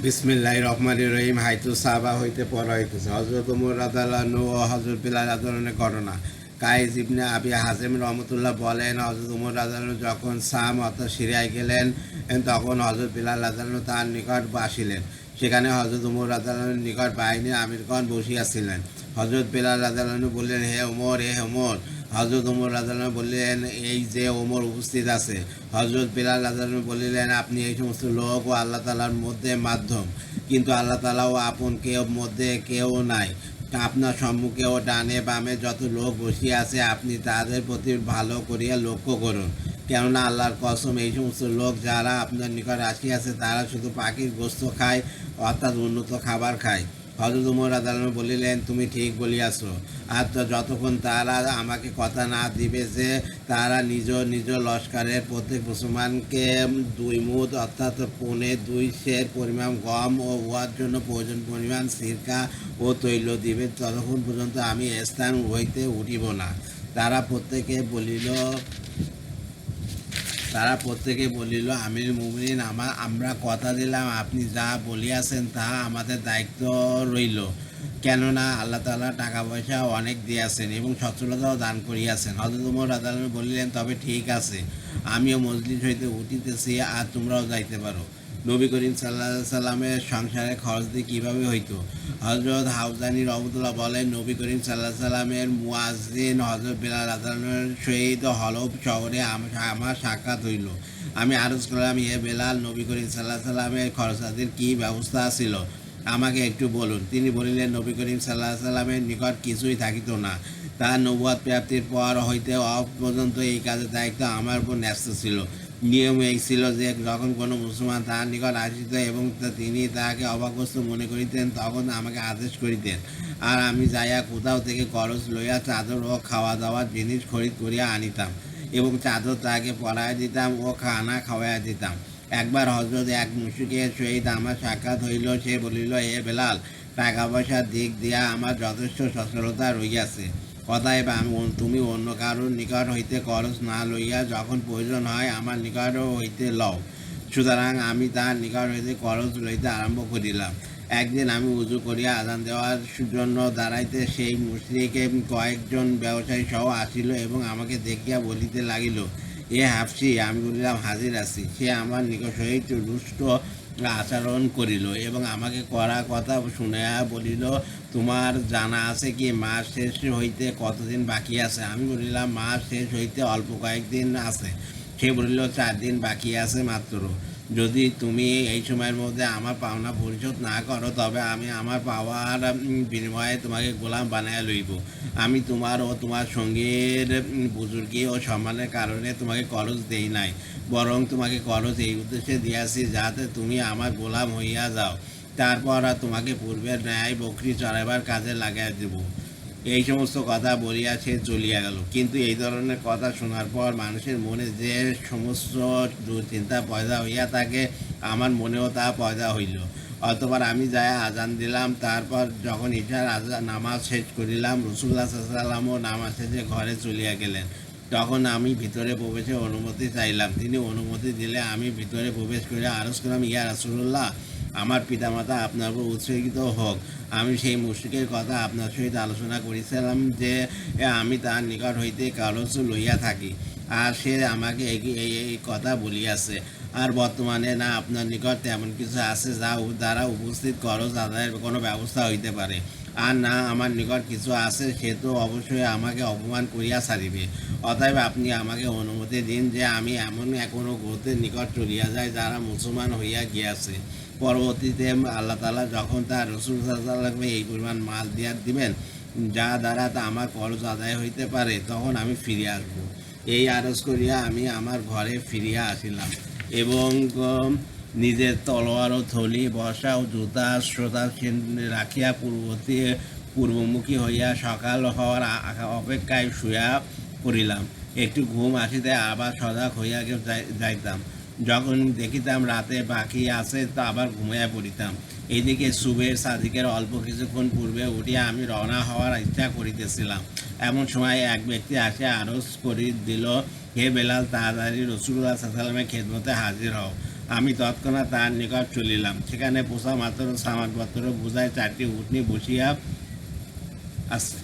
বিসমিল্লাহির রহমানির রহিম। হাইতু সাহাবা হইতে পড়া হইতেছে হযরত ওমর রাদিয়াল্লাহু আনহু ও হযরত বিলাল রাদিয়াল্লাহু আনহুর ঘটনা। কায়েস ইবনে আবি হাযিম রাহমাতুল্লাহ বলেন, হযরত ওমর রাদিয়াল্লাহু আনহু যখন শাম অর্থাৎ সিরিয়ায় গেলেন, তখন হযরত বিলাল রাদিয়াল্লাহু আনহু তার নিকট আসিলেন। সেখানে হযরত ওমর রাদিয়াল্লাহু আনহুর নিকট বাহিনীর আমিরগণ বসিয়াছিলেন। হযরত বিলাল রাদিয়াল্লাহু আনহু বললেন, হে ওমর, হে ওমর। হযরত ওমর রাদিয়াল্লাহু আনহু বললেন, এই যে ওমর উপস্থিত আছে। হযরত বিলাল রাদিয়াল্লাহু আনহু বলিলেন, আপনি এই সমস্ত লোক ও আল্লাহ তাআলার মধ্যে মাধ্যম, কিন্তু আল্লাহ তাআলা ও আপন কেউ মধ্যে কেউ নাই। আপনার সম্মুখে ও ডানে বামে যত লোক বসিয়া আছে, আপনি তাদের প্রতি ভালো করিয়া লক্ষ্য করুন। কেননা আল্লাহর কসম, এই সমস্ত লোক যারা আপনার নিকট আসিয়াছে তারা শুধু পাখির গোস্ত খায়, অর্থাৎ উন্নত খাবার খায়। হযরত ওমর রাদিয়াল্লাহু আনহু বলিলেন, তুমি ঠিক বলিয়াছ। আর যতক্ষণ তারা আমাকে কথা না দিবে যে তারা নিজ নিজ লস্করের প্রত্যেক মুসলমানকে 2 মুদ অর্থাৎ 2.25 সের পরিমাণ গম ও উহার জন্য প্রয়োজন পরিমাণ সিরকা ও তৈল দিবে, ততক্ষণ পর্যন্ত আমি স্থান হইতে উঠিব না। তারা প্রত্যেকে বলিল, আমির মুমিনিন, আমরা কথা দিলাম, আপনি যা বলিয়াছেন তাহা আমাদের দায়িত্ব রইল। কেননা আল্লাহ তাআলা টাকা পয়সা অনেক দিয়াছেন এবং সচ্ছলতাও দান করিয়াছেন। হযরত ওমর রাদিয়াল্লাহু আনহু বলিলেন, তবে ঠিক আছে, আমিও মজলিস হইতে উঠিতেছি, আর তোমরাও যাইতে পারো। নবী করিম সাল্লাল্লাহু আলাইহি সাল্লামের সংসারে খরচ দিয়ে কীভাবে হইতো? হযরত হাউজানি রহমতুল্লাহ বলেন, নবী করিম সাল্লাল্লাহু আলাইহি সাল্লামের মুয়াজ্জিন হযরত বিলাল রাদিয়াল্লাহু আনহুর সহিত হলফ শহরে আমার সাক্ষাৎ হইল। আমি আরজ করলাম, হে বেলাল, নবী করিম সাল্লাল্লাহু আলাইহি সাল্লামের খরচাদির কী ব্যবস্থা ছিল আমাকে একটু বলুন। তিনি বলিলেন, নবী করিম সাল্লাল্লাহু আলাইহি সাল্লামের নিকট কিছুই থাকিত না। তার নবুয়ত প্রাপ্তির পর হইতে অব পর্যন্ত এই কাজের দায়িত্ব আমার উপর ন্যস্ত ছিল। নিয়ম এই ছিল যে যখন কোনো মুসলমান তাহার নিকট আসিত এবং তিনি তাহাকে অভাগ্যস্ত মনে করিতেন, তখন আমাকে আদেশ করিতেন, আর আমি যাইয়া কোথাও থেকে খরচ লইয়া চাদর ও খাওয়া দাওয়ার জিনিস খরিদ করিয়া আনিতাম এবং চাদর তাহাকে পরাইয়া দিতাম ও খানা খাওয়াইয়া দিতাম। একবার হযরত এক মুশরিকের সহিত আমার সাক্ষাৎ হইল। সে বলিল, হে বেলাল, টাকা পয়সার দিক দিয়া আমার যথেষ্ট সচ্ছলতা রহিয়াছে, অতএব তুমি অন্য কারোর নিকট হইতে খরচ না লইয়া যখন প্রয়োজন হয় আমার নিকট হইতে লও। সুতরাং আমি তাহার নিকট হইতে খরচ লইতে আরম্ভ করিলাম। একদিন আমি উজু করিয়া আযান দেওয়ার জন্য দাঁড়াইতে সেই মুশরিক কয়েকজন ব্যবসায়ী সহ আসিল এবং আমাকে দেখিয়া বলিতে লাগিল, এ হাফসি। আমি বলিলাম, হাজির আছি। সে আমার নিকট সহিত রুষ্ট আচরণ করিল এবং আমাকে কড়া কথা শুনিয়া বলিল, তোমার জানা আছে কি মাস শেষ হইতে কতদিন বাকি আছে? আমি বলিলাম, মাস শেষ হইতে অল্প কয়েকদিন আছে। সে বলিল, 4 দিন বাকি আছে মাত্র। যদি তুমি এই সময়ের মধ্যে আমার পাওনা পরিশোধ না করো, তবে আমি আমার পাওয়ার বিনিময়ে তোমাকে গোলাম বানাইয়া লইব। আমি তোমার ও তোমার সঙ্গীর বুজুর্গি ও সম্মানের কারণে তোমাকে খরচ দেই নাই, বরং তোমাকে খরচ এই উদ্দেশ্যে দিয়াছি যাতে তুমি আমার গোলাম হইয়া যাও। তারপর তোমাকে পূর্বের ন্যায় বকরি চড়াইবার কাজে লাগাইয়া দেব। এই সমস্ত কথা বলিয়া সে চলিয়া গেল। কিন্তু এই ধরনের কথা শোনার পর মানুষের মনে যে সমস্ত দুশ্চিন্তা পয়দা হইয়া থাকে, আমার মনেও তা পয়দা হইল। অতঃপর আমি যাই আজান দিলাম। তারপর যখন ঈশার নামাজ শেষ করিলাম, রাসূলুল্লাহ সাল্লাল্লাহু আলাইহি ওয়াসাল্লাম নামাজ শেষে ঘরে চলিয়া গেলেন। তখন আমি ভিতরে প্রবেশের অনুমতি চাইলাম। তিনি অনুমতি দিলে আমি ভিতরে প্রবেশ করিয়া আরজ করলাম, ইয়া রাসূলুল্লাহ, আমার পিতামাতা আপনার উপর উৎসর্গিত হোক। আমি সেই মুশরিকের কথা আপনার সহিত আলোচনা করেছিলাম যে আমি তার নিকট হইতে খরচ লইয়া থাকি, আর সে আমাকে এই কথা বলিয়াছে। আর বর্তমানে না আপনার নিকট তেমন কিছু আছে যা দ্বারা উপস্থিত খরচ আদায়ের কোনো ব্যবস্থা হইতে পারে, আর না আমার নিকট কিছু আছে, সে তো অবশ্যই আমাকে অপমান করিয়া ছাড়িবে। অতএব আপনি আমাকে অনুমতি দিন যে আমি এমন কোনো গোত্রের নিকট চলিয়া যাই যারা মুসলমান হইয়া গিয়াছে। পরবর্তীতে আল্লাহ তাআলা যখন তার রাসূল সাল্লাল্লাহু আলাইহি ওয়াসাল্লামকে এই পরিমাণ মাল দিবেন যা দ্বারা তা আমার খরচ আদায় হইতে পারে, তখন আমি ফিরে আসব। এই আরজ করিয়া আমি আমার ঘরে ফিরিয়া আসিলাম এবং নিজের তলোয়ার ও থলি, বর্শা ও জুতা শ্রোতা রাখিয়া পূর্বমুখী হইয়া সকাল হওয়ার অপেক্ষায় শুইয়া পড়িলাম। একটু ঘুম আসিতে আবার সজাগ হইয়া যাইতাম। যখন দেখিতাম রাতে বাকি আছে, তো আবার ঘুমাইয়া পড়িতাম। এইদিকে সুবের সাদিকের অল্প কিছুক্ষণ পূর্বে উঠিয়া আমি রওনা হওয়ার ইচ্ছা করিতেছিলাম। এমন সময় এক ব্যক্তি আসিয়া আরজ করি দিল, হে বেলাল, তাড়াতাড়ি রাসূলুল্লাহ সাল্লাল্লাহু আলাইহি ওয়াসাল্লামের খেদমতে হাজির হও। আমি তৎক্ষণাৎ তাহার নিকট চলিলাম। সেখানে পোষা মাত্র সামানপত্র বোঝায় 4টি উটনি বসিয়া আছে।